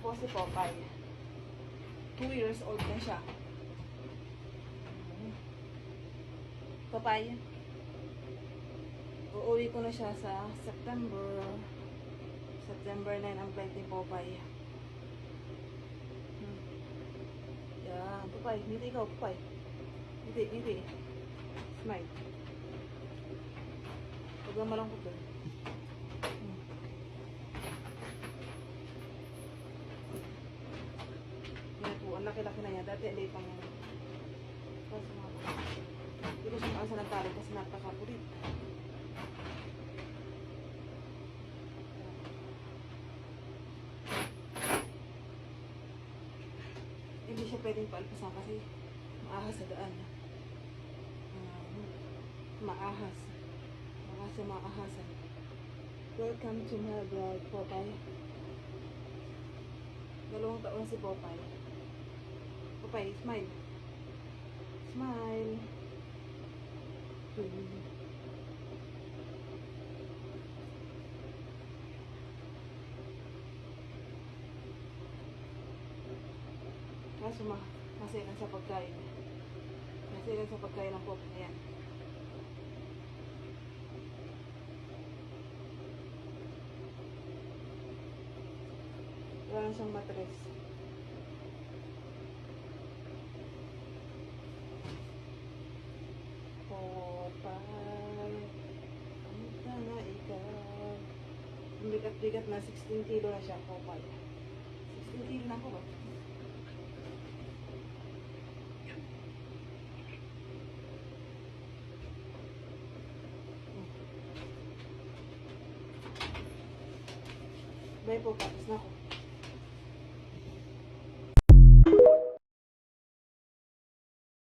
po si Popeye. 2 years old na siya. Popeye. Uuwi ko na siya sa September 9 ang flight ni Popeye. Yan, Popeye. Ngiti ikaw, Popeye. Ngiti. Smile. Huwag lang malangkot doon. Yan po, ang laki-laki na yan. Dati hindi pang hindi ko siya maasa ng talo kasi napakapulit. Hindi siya pwedeng paalpasan kasi maahas sa daan. Maahas siya maahasan. Welcome to my vlog, Popeye. 2 taon si Popeye. Popeye, smile. Smile. Kaso masilan sa pagkain. Masilan sa pagkain ng Popeye. Ayan. Wala siyang matres. Popeye, kamusta na ikaw? Ang bigat-bigat na 16 kilo na siya, Popeye. 16 kilo na ako ba? Bye po, tapos na ako.